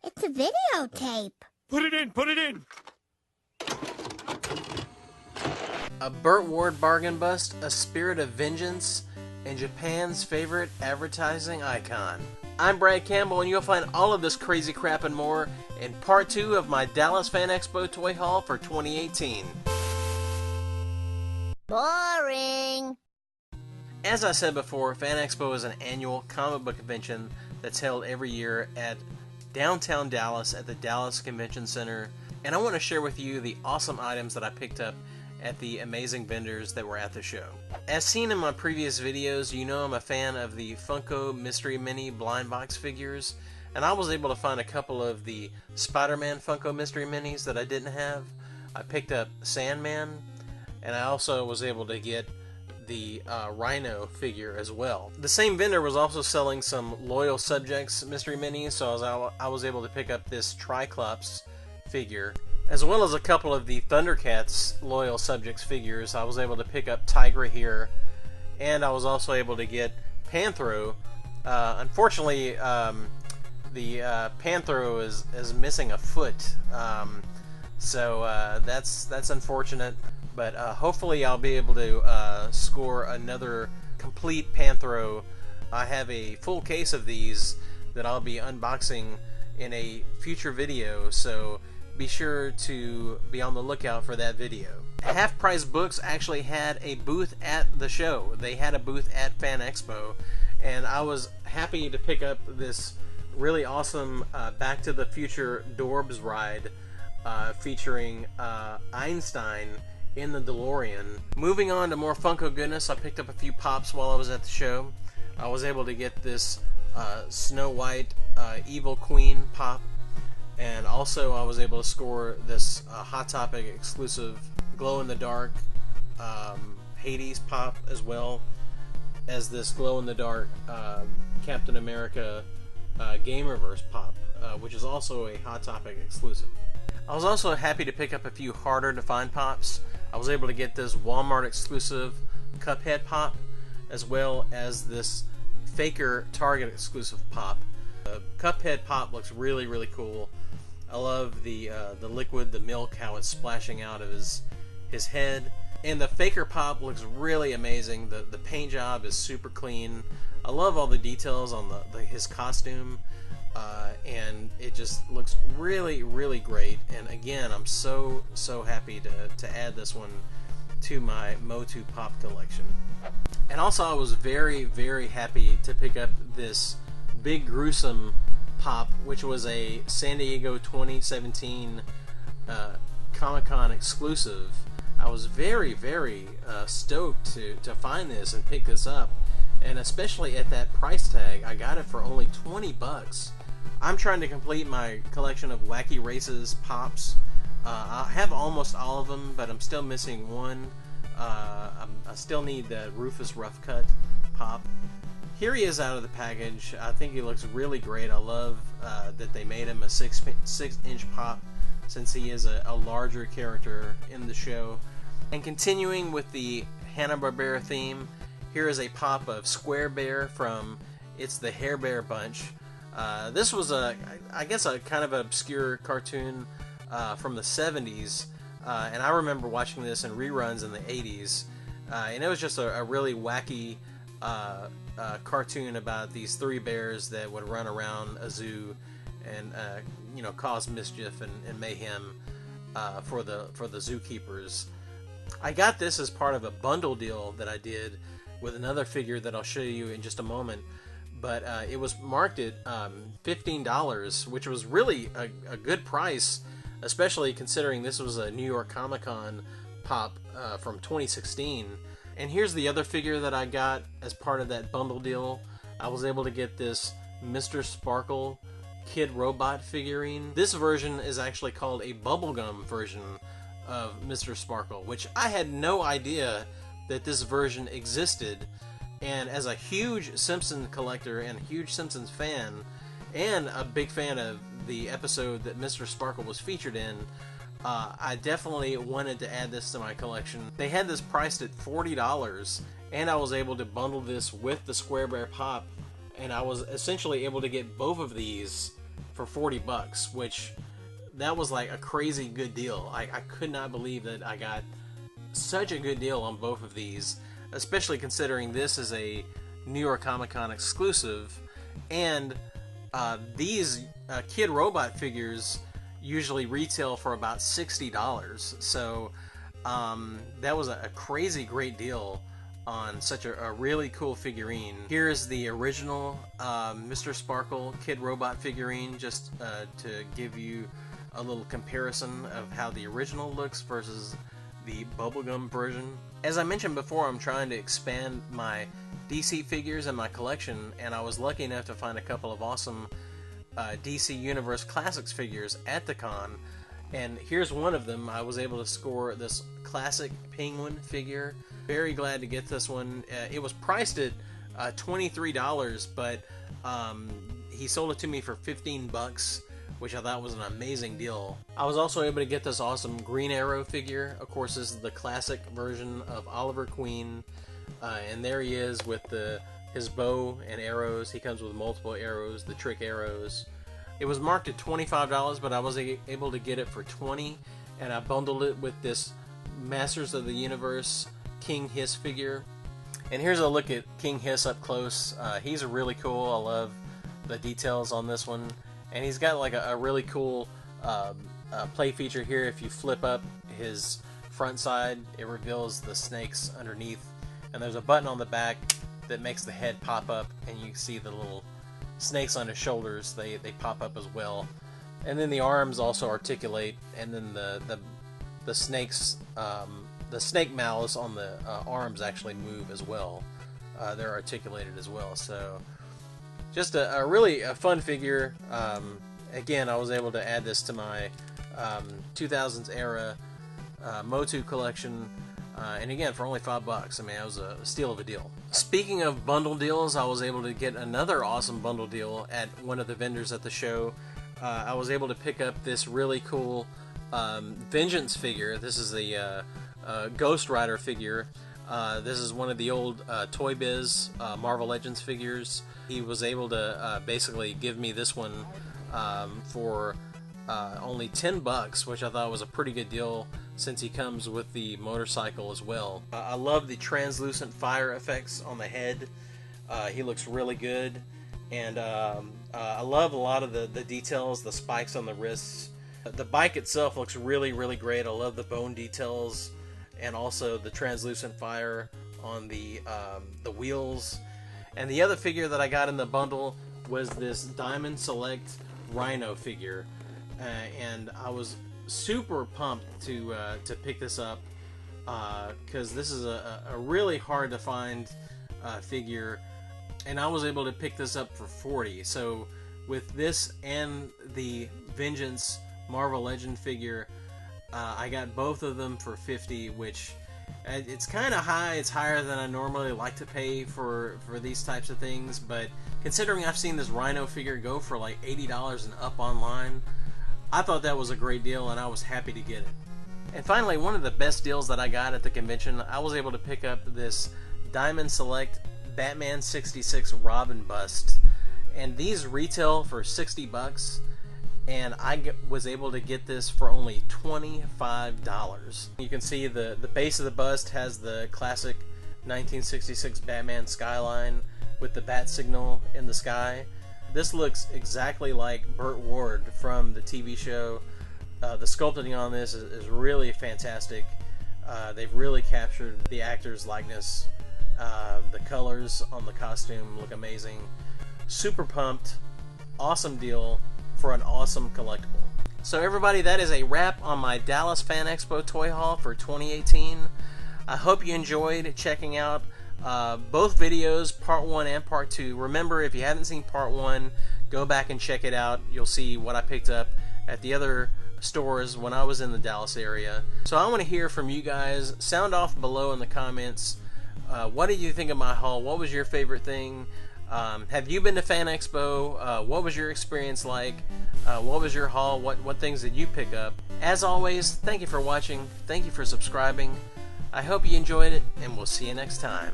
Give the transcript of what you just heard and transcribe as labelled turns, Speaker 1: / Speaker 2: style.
Speaker 1: It's a videotape.
Speaker 2: Put it in! Put it in!
Speaker 3: A Burt Ward bargain bust, a spirit of vengeance, and Japan's favorite advertising icon. I'm Brad Campbell, and you'll find all of this crazy crap and more in part 2 of my Dallas Fan Expo Toy Haul for 2018.
Speaker 1: Boring.
Speaker 3: As I said before, Fan Expo is an annual comic book convention that's held every year at downtown Dallas at the Dallas Convention Center, and I want to share with you the awesome items that I picked up at the amazing vendors that were at the show. As seen in my previous videos, you know I'm a fan of the Funko Mystery Mini blind box figures, and I was able to find a couple of the Spider-Man Funko Mystery Minis that I didn't have. I picked up Sandman, and I also was able to get the Rhino figure as well. The same vendor was also selling some Loyal Subjects Mystery Minis, so I was able to pick up this Triclops figure, as well as a couple of the Thundercats Loyal Subjects figures. I was able to pick up Tigra here, and I was also able to get Panthro. Unfortunately, the Panthro is missing a foot, so that's unfortunate. But hopefully I'll be able to score another complete Panthro. I have a full case of these that I'll be unboxing in a future video, so be sure to be on the lookout for that video. Half Price Books actually had a booth at the show. They had a booth at Fan Expo, and I was happy to pick up this really awesome Back to the Future Dorbs ride featuring Einstein in the DeLorean. Moving on to more Funko goodness, I picked up a few pops while I was at the show. I was able to get this Snow White Evil Queen pop, and also I was able to score this Hot Topic exclusive glow-in-the-dark Hades pop, as well as this glow-in-the-dark Captain America Gamerverse pop, which is also a Hot Topic exclusive. I was also happy to pick up a few harder to find pops. I was able to get this Walmart exclusive Cuphead Pop, as well as this Faker Target exclusive pop. The Cuphead Pop looks really, really cool. I love the liquid, the milk, how it's splashing out of his head. And the Faker Pop looks really amazing. The paint job is super clean. I love all the details on his costume. And it just looks really, really great. And again, I'm so happy to add this one to my Motu Pop collection. And also, I was very, very happy to pick up this Big Gruesome Pop, which was a San Diego 2017 Comic-Con exclusive. I was very, very stoked to find this and pick this up, and especially at that price tag. I got it for only 20 bucks. I'm trying to complete my collection of Wacky Races Pops. I have almost all of them, but I'm still missing one. I still need the Rufus Rough Cut Pop. Here he is out of the package. I think he looks really great. I love that they made him a 6-inch pop, since he is a larger character in the show. And continuing with the Hanna-Barbera theme, here is a pop of Square Bear from It's the Hair Bear Bunch. This was I guess a kind of obscure cartoon from the 70s, and I remember watching this in reruns in the 80s, and it was just a really wacky cartoon about these three bears that would run around a zoo and cause mischief and mayhem for the zookeepers. I got this as part of a bundle deal that I did with another figure that I'll show you in just a moment. But it was marked at $15, which was really a good price, especially considering this was a New York Comic-Con pop from 2016. And here's the other figure that I got as part of that bundle deal. I was able to get this Mr. Sparkle Kid Robot figurine. This version is actually called a bubblegum version of Mr. Sparkle, which I had no idea that this version existed. And as a huge Simpsons collector and a huge Simpsons fan, and a big fan of the episode that Mr. Sparkle was featured in, I definitely wanted to add this to my collection. They had this priced at $40, and I was able to bundle this with the Square Bear Pop, and I was essentially able to get both of these for 40 bucks, which that was like a crazy good deal. I could not believe that I got such a good deal on both of these, especially considering this is a New York Comic Con exclusive, and these Kid Robot figures usually retail for about $60. So that was a crazy great deal on such a really cool figurine. Here's the original Mr. Sparkle Kid Robot figurine, just to give you a little comparison of how the original looks versus the bubblegum version. As I mentioned before, I'm trying to expand my DC figures in my collection, and I was lucky enough to find a couple of awesome DC Universe Classics figures at the con, and here's one of them. I was able to score this classic Penguin figure. Very glad to get this one. It was priced at $23, but he sold it to me for 15 bucks, which I thought was an amazing deal. I was also able to get this awesome Green Arrow figure. Of course, this is the classic version of Oliver Queen, and there he is with his bow and arrows. He comes with multiple arrows, the trick arrows. It was marked at $25, but I was able to get it for $20, and I bundled it with this Masters of the Universe King Hiss figure. And here's a look at King Hiss up close. He's really cool. I love the details on this one. And he's got like a really cool play feature here. If you flip up his front side, it reveals the snakes underneath. And there's a button on the back that makes the head pop up, and you can see the little snakes on his shoulders. They pop up as well. And then the arms also articulate, and then the snakes, the snake mouths on the arms actually move as well. They're articulated as well. So just a really fun figure. Again, I was able to add this to my 2000s era Motu collection, and again for only $5. I mean, it was a steal of a deal. Speaking of bundle deals, I was able to get another awesome bundle deal at one of the vendors at the show. I was able to pick up this really cool Vengeance figure. This is the Ghost Rider figure. This is one of the old Toy Biz Marvel Legends figures. He was able to basically give me this one for only $10, which I thought was a pretty good deal since he comes with the motorcycle as well. I love the translucent fire effects on the head. He looks really good, and I love a lot of the details, the spikes on the wrists. The bike itself looks really, really great. I love the bone details, and also the translucent fire on the wheels. And the other figure that I got in the bundle was this Diamond Select Rhino figure, and I was super pumped to pick this up because this is a really hard to find figure, and I was able to pick this up for $40. So with this and the Vengeance Marvel Legend figure, I got both of them for $50, which it's kind of high. It's higher than I normally like to pay for these types of things, but considering I've seen this Rhino figure go for like $80 and up online, I thought that was a great deal, and I was happy to get it. And finally, one of the best deals that I got at the convention, I was able to pick up this Diamond Select Batman 66 Robin bust, and these retail for $60, and I was able to get this for only $25. You can see the base of the bust has the classic 1966 Batman skyline with the bat signal in the sky. This looks exactly like Burt Ward from the TV show. The sculpting on this is really fantastic. They've really captured the actor's likeness. The colors on the costume look amazing. Super pumped. Awesome deal for an awesome collectible. So everybody, that is a wrap on my Dallas Fan Expo Toy Haul for 2018. I hope you enjoyed checking out both videos, part 1 and part 2. Remember, if you haven't seen part 1, go back and check it out. You'll see what I picked up at the other stores when I was in the Dallas area. So I want to hear from you guys. Sound off below in the comments. What did you think of my haul? What was your favorite thing? Have you been to Fan Expo? What was your experience like? What was your haul? What things did you pick up? As always, thank you for watching. Thank you for subscribing. I hope you enjoyed it, and we'll see you next time.